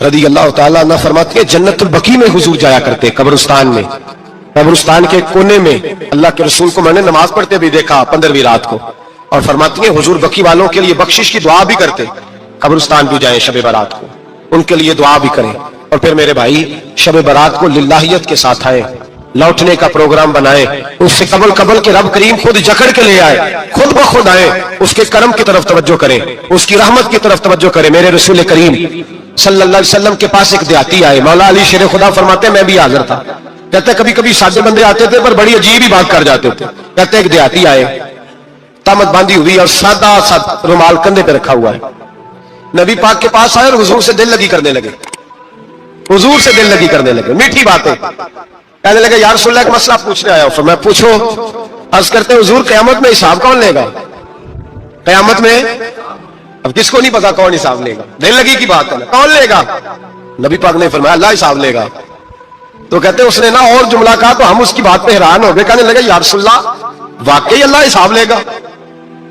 رضی اللہ تعالیٰ عنہ فرماتی ہے جنت البقیع میں حضور جایا کرتے، قبرستان میں، قبرستان کے کونے میں اللہ کے رسول کو میں نے نماز پڑھتے بھی دیکھا 15ویں رات کو، اور فرماتی ہیں حضور بقیع والوں کے لیے بخشش کی دعا بھی کرتے، قبرستان بھی جائیں شب برات کو ان کے لیے دعا بھی کریں، اور پھر میرے بھائی شب برات کو للہیت کے ساتھ آئے، لوٹنے کا پروگرام بنائے، اس سے قبل کے رب کریم خود جکڑ کے لے آئے، خود بخود آئے، اس کے کرم کی طرف توجہ کریں، اس کی رحمت کی طرف توجہ کریں۔ میرے رسول کریم صلی اللہ علیہ وسلم کے پاس ایک دیہاتی آئے، مولا علی شیر خدا فرماتے ہیں میں بھی حاضر تھا، کہتے کبھی کبھی سادے بندے آتے تھے پر بڑی عجیب ہی بات کر جاتے تھے، کہتے ایک دیہاتی آئے، تامت باندھی ہوئی اور سادہ رومال کندھے پہ رکھا ہوا ہے، نبی پاک کے پاس آئے اور حضور سے دل لگی کرنے لگے، حضور سے دل لگی کرنے لگے، میٹھی باتیں کہنے لگے یا رسول اللہ ایک مسئلہ پوچھنے آیا ہوں۔ میں پوچھو، عرض کرتے حضور قیامت میں حساب کون لے گا؟ قیامت میں اب کس کو نہیں پتا کون حساب لے گا، دل لگی کی بات ہے نا، کون لے گا؟ نبی پاک نے فرمایا اللہ حساب لے گا۔ تو کہتے اس نے نا اور جملہ کہا تو ہم اس کی بات پہ حیران ہو گئے، کہنے لگے یا رسول اللہ واقعی اللہ حساب لے گا؟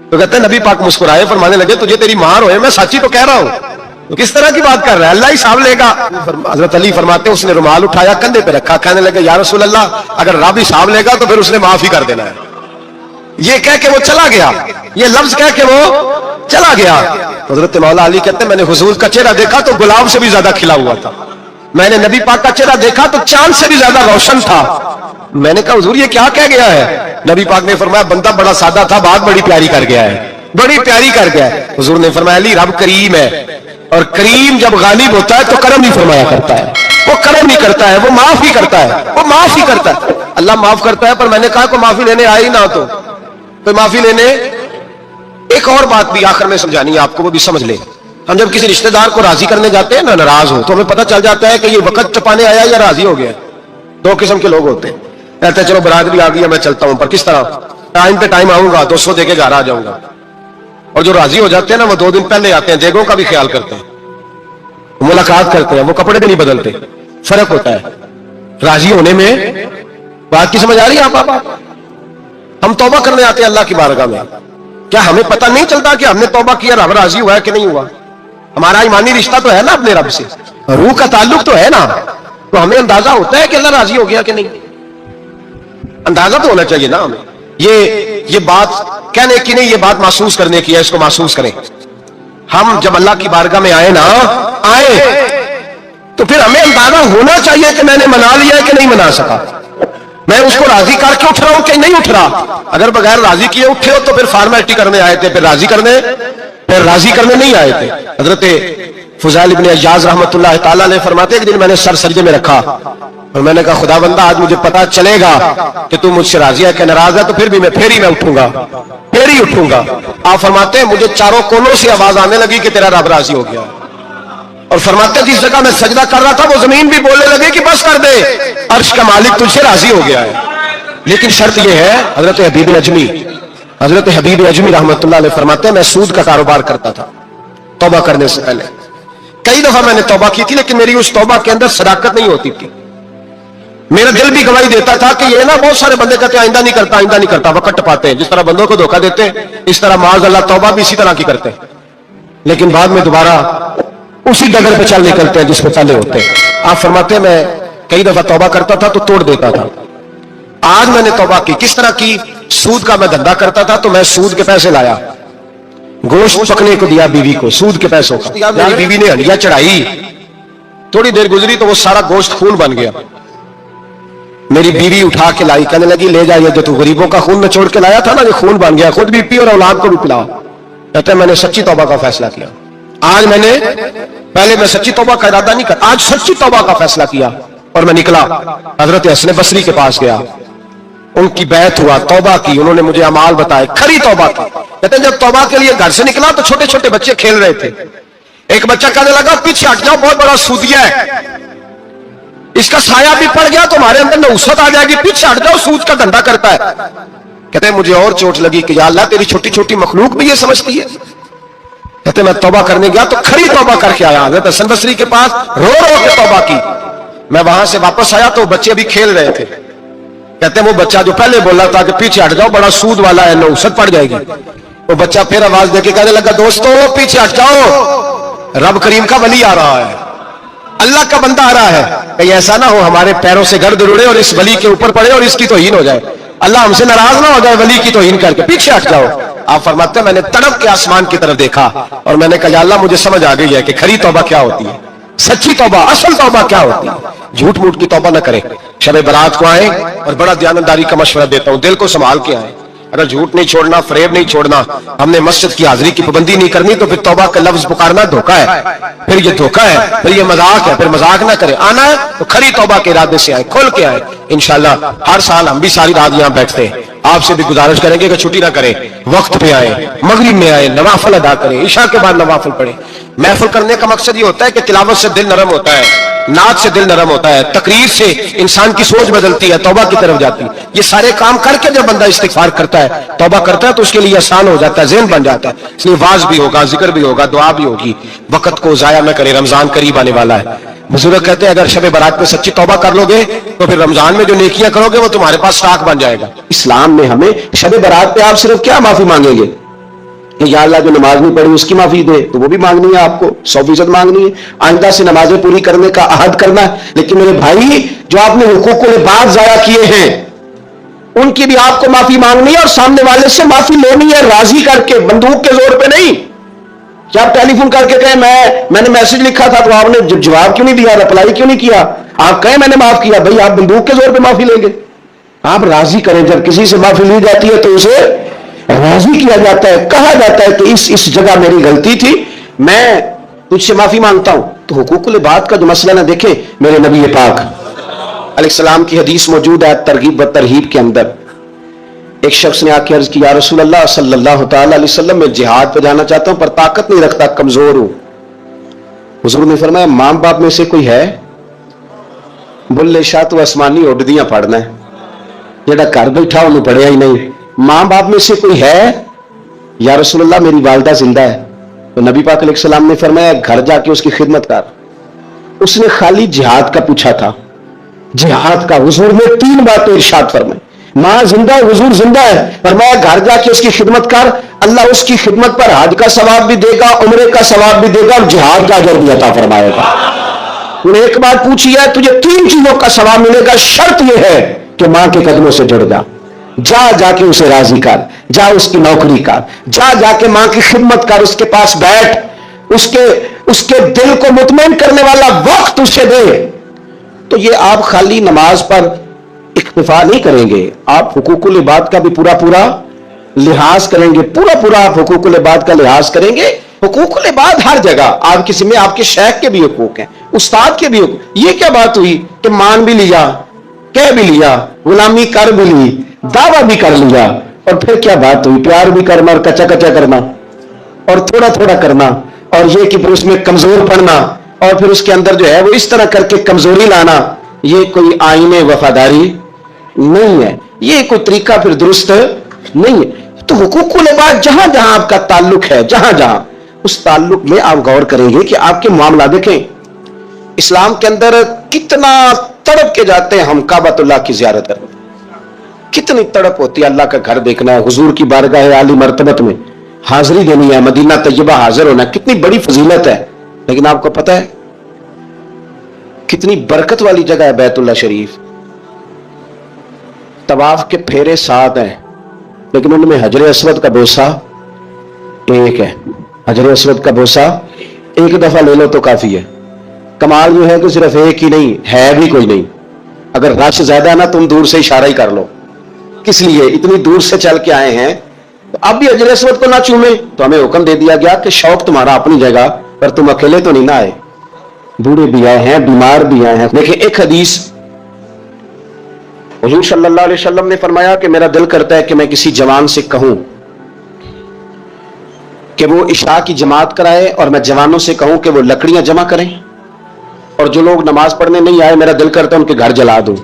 تو کہتے ہیں نبی پاک مسکرائے، فرمانے لگے تجھے تیری ماں روئے میں سچی تو کہہ رہا ہوں، تو کس طرح کی بات کر رہا ہے، اللہ حساب لے گا؟ حضرت علی فرماتے ہیں اس نے رومال اٹھایا کندھے پہ رکھا، کہنے لگے یا رسول اللہ اگر رب حساب لے گا تو پھر اس نے معافی کر دینا ہے۔ یہ کہہ کے وہ چلا گیا، یہ لفظ کہہ کے وہ چلا گیا۔ حضرت مولا علی کہتے ہیں میں نے حضور کا چہرہ دیکھا تو گلاب سے بھی زیادہ کھلا ہوا تھا، میں نے نبی پاک کا چہرہ دیکھا تو چاند سے بھی زیادہ روشن تھا۔ میں نے کہا حضور یہ کیا کہہ گیا ہے؟ نبی پاک نے فرمایا بندہ بڑا سادہ تھا، بات بڑی پیاری کر گیا ہے، بڑی پیاری کر گیا ہے۔ حضور نے فرمایا علی رب کریم ہے، اور کریم جب غالب ہوتا ہے تو کرم نہیں فرمایا کرتا ہے، وہ کرم نہیں کرتا ہے، وہ معاف ہی کرتا ہے، وہ معاف ہی کرتا ہے۔ اللہ معاف کرتا ہے، پر میں نے کہا کوئی معافی لینے آئے ہی نہ تو کوئی معافی لینے۔ ایک اور بات بھی آخر میں سمجھانی ہے آپ کو، وہ بھی سمجھ لیں۔ ہم جب کسی رشتہ دار کو راضی کرنے جاتے ہیں نا، ناراض ہو تو ہمیں پتہ چل جاتا ہے کہ یہ وقت چپانے آیا یا راضی ہو گیا۔ دو قسم کے لوگ ہوتے ہیں، کہتے ہیں چلو برادری آ گئی میں چلتا ہوں، پر کس طرح؟ ٹائم پہ ٹائم آؤں گا، 200 دے کے گھر آ جاؤں گا۔ اور جو راضی ہو جاتے ہیں نا وہ 2 دن پہلے آتے ہیں، دیگوں کا بھی خیال کرتے ہیں، ملاقات کرتے ہیں، وہ کپڑے بھی نہیں بدلتے۔ فرق ہوتا ہے راضی ہونے میں۔ بات کی سمجھ آ رہی ہے آپ؟ ہم توبہ کرنے آتے ہیں اللہ کی بارگاہ میں، کیا ہمیں پتہ نہیں چلتا کہ ہم نے توبہ کیا رب راضی ہوا ہے کہ نہیں ہوا؟ ہمارا ایمانی رشتہ تو ہے نا اپنے رب سے، روح کا تعلق تو ہے نا، تو ہمیں اندازہ ہوتا ہے کہ اللہ راضی ہو گیا کہ نہیں، اندازہ تو ہونا چاہیے نا ہمیں۔ یہ بات کہنے کی نہیں، یہ بات محسوس کرنے کی ہے، اس کو محسوس کریں۔ ہم جب اللہ کی بارگاہ میں آئے تو پھر ہمیں اندازہ ہونا چاہیے کہ میں نے منا لیا ہے کہ نہیں منا سکا، میں اس کو راضی کر کے اٹھ رہا ہوں کہ نہیں اٹھ رہا۔ اگر بغیر راضی کیے اٹھے ہو تو پھر فارمیلٹی کرنے آئے تھے، پھر راضی کرنے نہیں آئے تھے۔ حضرت فضیل ابن عیاض رحمۃ اللہ تعالیٰ نے فرماتے ایک دن میں نے سر سجدے میں رکھا اور میں نے کہا خدا بندہ آج مجھے پتا چلے گا کہ تم مجھ سے راضی ہے کہ ناراض ہے، تو پھر ہی میں اٹھوں گا۔ آپ فرماتے ہیں مجھے چاروں کونوں سے آواز آنے لگی کہ تیرا رب راضی ہو گیا، اور فرماتے ہیں جس جگہ میں سجدہ کر رہا تھا وہ زمین بھی بولنے لگے کہ بس کر دے، عرش کا مالک تجھ سے راضی ہو گیا ہے۔ لیکن شرط یہ ہے، حضرت حبیب اجمی رحمۃ اللہ علیہ فرماتے ہیں میں سود کا کاروبار کرتا تھا توبہ کرنے سے پہلے، کئی دفعہ میں نے توبہ کی تھی، لیکن میری اس توبہ کے اندر صداقت نہیں ہوتی تھی، میرا دل بھی گواہی دیتا تھا کہ یہ نا بہت سارے بندے کہتے ہیں آئندہ نہیں کرتا، وقت ٹپاتے ہیں، جس طرح بندوں کو دھوکہ دیتے ہیں اس طرح معاذ اللہ توبہ بھی اسی طرح کی کرتے ہیں، لیکن بعد میں دوبارہ اسی ڈگر پہ چل نکلتے ہیں جس پہ چلے ہوتے ہیں۔ آپ فرماتے ہیں میں کئی دفعہ توبہ کرتا تھا تو توڑ دیتا تھا۔ آج میں نے توبہ کی، کس طرح کی؟ سود کا میں دھندا کرتا تھا تو میں سود کے پیسے لایا، گوشت پکنے کو دیا بیوی کو سود کے پیسوں کا، میری بیوی نے ہڈیاں چڑھائی، تھوڑی دیر گزری تو وہ سارا گوشت خون بن گیا، میری بیوی اٹھا کے لائی، کہنے لگی لے جائیے جو تو غریبوں کا خون نچوڑ کے لایا تھا نا، یہ خون بن گیا، خود بھی پی اور اولاد کو بھی پلا۔ کہتے ہیں میں نے سچی توبہ کا فیصلہ کیا، آج پہلے میں سچی توبہ کا ارادہ نہیں کرتا، آج سچی توبہ کا فیصلہ کیا اور میں نکلا حضرت حسن بصری کے پاس گیا، ان کی بیعت ہوا، توبہ کی، انہوں نے مجھے اعمال بتائے، کھری توبہ کی۔ کہتے ہیں جب توبہ کے لیے گھر سے نکلا تو چھوٹے چھوٹے بچے کھیل رہے تھے، ایک بچہ کہنے لگا پیچھے ہٹ جاؤ بہت بڑا سودیا ہے، اس کا سایہ بھی پڑ گیا تو ہمارے اندر نحوست آ جائے گی، پیچھے ہٹ جاؤ سود کا دھندا کرتا ہے۔ کہتے ہیں مجھے اور چوٹ لگی کہ یا اللہ تیری چھوٹی چھوٹی مخلوق بھی یہ سمجھتی ہے۔ کہتے ہیں میں توبہ کرنے گیا تو کھری توبہ کر کے آیا، حضرت حسن بصری کے پاس رو کے توبہ کی، میں وہاں سے واپس آیا تو بچے ابھی کھیل رہے تھے، کہتے ہیں وہ بچہ جو پہلے بولا تھا کہ پیچھے ہٹ جاؤ بڑا سود والا ہے نحوست پڑ جائے گی، وہ بچہ پھر آواز دے کے کہنے لگا دوستو پیچھے ہٹ جاؤ، رب کریم کا ولی آ رہا ہے، اللہ کا بندہ آ رہا ہے، کہیں ایسا نہ ہو ہمارے پیروں سے گرد اڑے اور اس ولی کے اوپر پڑے اور اس کی توہین ہو جائے، اللہ ہم سے ناراض نہ ہو جائے ولی کی توہین کر کے، پیچھے ہٹ جاؤ۔ آپ فرماتے ہیں میں نے تڑپ کے آسمان کی طرف دیکھا اور میں نے کہا یا اللہ مجھے سمجھ آ گئی ہے کہ کھری توبہ کیا ہوتی ہے، سچی توبہ، اصل توبہ کیا ہوتی ہے۔ جھوٹ موٹ کی توبہ نہ کریں، شب برات کو آئیں اور بڑا دیانتداری کا مشورہ دیتا ہوں، دل کو سنبھال کے آئیں۔ اگر جھوٹ نہیں چھوڑنا، فریب نہیں چھوڑنا، ہم نے مسجد کی حاضری کی پابندی نہیں کرنی تو پھر توبہ کا لفظ پکارنا دھوکا ہے، پھر یہ دھوکا ہے، پھر یہ مذاق ہے، پھر مذاق نہ کریں۔ آنا ہے تو کھری توبہ کے ارادے سے آئیں، کھل کے آئیں۔ انشاءاللہ ہر سال ہم بھی ساری رات یہاں بیٹھتے ہیں، آپ سے بھی گزارش کریں گے کہ چھٹی نہ کریں، وقت پہ آئیں، مغرب میں آئیں، نوافل ادا کریں، عشاء کے بعد نوافل پڑھیں۔ محفل کرنے کا مقصد یہ ہوتا ہے کہ تلاوت سے دل نرم ہوتا ہے، نعت سے دل نرم ہوتا ہے، تقریر سے انسان کی سوچ بدلتی ہے، توبہ کی طرف جاتی ہے۔ یہ سارے کام کر کے جب بندہ استغفار کرتا ہے، توبہ کرتا ہے تو اس کے لیے آسان ہو جاتا ہے، ذہن بن جاتا ہے۔ اس لیے واعظ بھی ہوگا، ذکر بھی ہوگا، دعا بھی ہوگی۔ وقت کو ضائع نہ کرے، رمضان قریب آنے والا ہے۔ بزرگ کہتے ہیں اگر شب برات میں سچی توبہ کر لو گے تو پھر رمضان میں جو نیکیاں کرو گے وہ تمہارے پاس سٹاک بن جائے گا۔ اسلام میں ہمیں شب برات پہ آپ صرف کیا معافی مانگیں گے کہ یا اللہ جو نماز نہیں پڑھی اس کی معافی دے، تو وہ بھی مانگنی ہے، آپ کو 100% مانگنی ہے۔ آئندہ سے نمازیں پوری کرنے کا عہد کرنا ہے۔ لیکن میرے بھائی جو آپ نے حقوق العباد ضائع کیے ہیں ان کی بھی آپ کو معافی مانگنی ہے اور سامنے والے سے معافی لینی ہے، راضی کر کے، بندوق کے زور پہ نہیں کہ آپ ٹیلی فون کر کے کہیں میں نے میسج لکھا تھا تو آپ نے جواب کیوں نہیں دیا، رپلائی کیوں نہیں کیا، آپ کہیں میں نے معاف کیا۔ بھائی آپ بندوق کے زور پہ معافی لیں گے؟ آپ راضی کریں، جب کسی سے معافی لی جاتی ہے تو اسے راضی کیا جاتا ہے، کہا جاتا ہے کہ اس جگہ میری غلطی تھی، میں تجھ سے معافی مانگتا ہوں۔ تو حقوق العباد کا جو مسئلہ نہ دیکھیں، میرے نبی پاک علیہ السلام کی حدیث موجود ہے ترغیب و ترہیب کے اندر، ایک شخص نے آ کے عرض کی یا رسول اللہ صلی اللہ تعالی علیہ وسلم میں جہاد پہ جانا چاہتا ہوں پر طاقت نہیں رکھتا، کمزور ہوں۔ حضور نے فرمایا ماں باپ میں سے کوئی ہے؟ بلے شاہ تو آسمانی اڈدیاں پڑھنا ہے، جڑا گھر بیٹھا انہوں پڑھیا ہی نہیں۔ ماں باپ میں سے کوئی ہے؟ یا رسول اللہ میری والدہ زندہ ہے۔ تو نبی پاک علیہ السلام نے فرمایا گھر جا کے اس کی خدمت کر۔ اس نے خالی جہاد کا پوچھا تھا، جہاد کا۔ حضور نے 3 باتیں ارشاد فرمائی، ماں زندہ ہے، حضور زندہ ہے، فرمایا گھر جا کے اس کی خدمت کر، اللہ اس کی خدمت پر حج کا ثواب بھی دے گا، عمرے کا ثواب بھی دے گا اور جہاد کا اجر بھی عطا فرمائے گا۔ انہیں ایک بات پوچھی ہے تجھے 3 چیزوں کا ثواب ملے گا، شرط یہ ہے کہ ماں کے قدموں سے جڑ جا، جا کے اسے راضی کر، جا اس کی نوکری کر، جا کے ماں کی خدمت کر، اس کے پاس بیٹھ، اس کے دل کو مطمئن کرنے والا وقت اسے دے۔ تو یہ آپ خالی نماز پر اکتفا نہیں کریں گے، آپ حقوق العباد کا بھی پورا لحاظ کریں گے، پورا آپ حقوق العباد کا لحاظ کریں گے۔ حقوق العباد ہر جگہ، آپ کسی میں آپ کے شیخ کے بھی حقوق ہیں، استاد کے بھی حقوق۔ یہ کیا بات ہوئی کہ مان بھی لیا، کہہ بھی لیا، غلامی کر بھی لی، دعویٰ بھی کر لیا، اور پھر کیا بات ہوئی؟ پیار بھی کرنا اور کچا کرنا اور تھوڑا کرنا، اور یہ کہ پھر اس میں کمزور پڑنا اور پھر اس کے اندر جو ہے وہ اس طرح کر کے کمزوری لانا، یہ کوئی آئین وفاداری نہیں ہے، یہ کوئی طریقہ پھر درست نہیں ہے۔ تو حقوق العباد جہاں جہاں آپ کا تعلق ہے، جہاں اس تعلق میں آپ غور کریں گے کہ آپ کے معاملہ دیکھیں اسلام کے اندر کتنا تڑپ کے جاتے ہیں ہم کعبۃ اللہ کی زیارت کرنے، کتنی تڑپ ہوتی ہے اللہ کا گھر دیکھنا ہے، حضور کی بارگاہ عالی مرتبت میں حاضری دینی ہے، مدینہ طیبہ حاضر ہونا ہے، کتنی بڑی فضیلت ہے۔ لیکن آپ کو پتہ ہے کتنی برکت والی جگہ ہے بیت اللہ شریف، طواف کے پھیرے 7 ہیں لیکن ان میں حجر اسود کا بوسہ 1 ہے۔ حجر اسود کا بوسہ 1 دفعہ لے لو تو کافی ہے۔ کمال یہ ہے کہ صرف 1 ہی نہیں ہے بھی کوئی نہیں، اگر رش زیادہ ہے نا تم دور سے اشارہ ہی کر لو، کس لیے اتنی دور سے چل کے آئے ہیں تو اب بھی حجر اسود کو نہ چومیں، تو ہمیں حکم دے دیا گیا کہ شوق تمہارا اپنی جگہ پر، تم اکیلے تو نہیں نہ آئے، بوڑھے بھی آئے ہیں، بیمار بھی آئے ہیں۔ دیکھیں ایک حدیث حضور صلی اللہ علیہ وسلم نے فرمایا کہ میرا دل کرتا ہے کہ میں کسی جوان سے کہوں کہ وہ عشاء کی جماعت کرائے، اور میں جوانوں سے کہوں کہ وہ لکڑیاں جمع کریں، اور جو لوگ نماز پڑھنے نہیں آئے میرا دل کرتا ہے ان کے گھر جلا دوں۔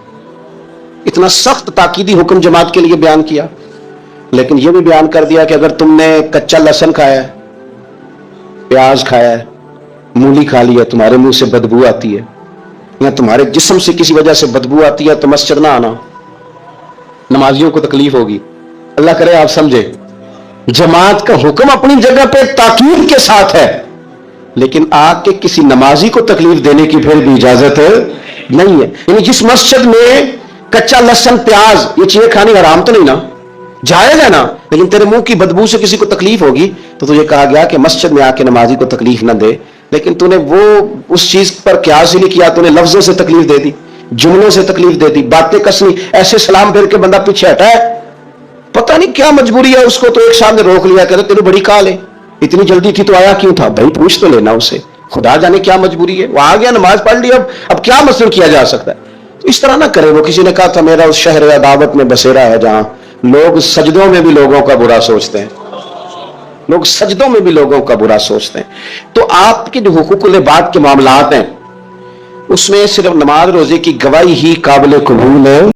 اتنا سخت تاکیدی حکم جماعت کے لیے بیان کیا، لیکن یہ بھی بیان کر دیا کہ اگر تم نے کچا لہسن کھایا ہے، پیاز کھایا ہے، مولی کھا لیا، تمہارے منہ سے بدبو آتی ہے یا تمہارے جسم سے کسی وجہ سے بدبو آتی ہے تو مسجد نہ آنا، نمازیوں کو تکلیف ہوگی۔ اللہ کرے آپ سمجھے، جماعت کا حکم اپنی جگہ پہ تاکید کے ساتھ ہے، لیکن آگ کے کسی نمازی کو تکلیف دینے کی پھر بھی اجازت نہیں ہے. یعنی جس مسجد میں کچا لہسن پیاز یہ چیزیں کھانی حرام تو نہیں نا, جائز ہے نا, لیکن تیرے منہ کی بدبو سے کسی کو تکلیف ہوگی تو تجھے کہا گیا کہ مسجد میں آ کے نمازی کو تکلیف نہ دے. لیکن تو نے وہ اس چیز پر قیاس ہی نہیں کیا, تو نے لفظوں سے تکلیف دے دی, جملوں سے تکلیف دے دی, باتیں کسنی, ایسے سلام پھیر کے بندہ پیچھے ہٹا ہے, پتہ نہیں کیا مجبوری ہے اس کو, تو ایک سامنے روک لیا, کہتے تیرے بڑی کال ہے, اتنی جلدی تھی تو آیا کیوں تھا؟ بھائی پوچھ تو لینا اسے, خدا جانے کیا مجبوری ہے, وہ آ گیا نماز پڑھ لی, اب کیا مسئلہ کیا جا سکتا ہے؟ تو اس طرح نہ کرے. وہ کسی نے کہا تھا میرا اس شہر عداوت میں بسیرا ہے جہاں لوگ سجدوں میں بھی لوگوں کا برا سوچتے ہیں, لوگ سجدوں میں بھی لوگوں کا برا سوچتے ہیں. تو آپ کے جو حقوق العباد کے معاملات ہیں اس میں صرف نماز روزے کی گواہی ہی قابل قبول ہے.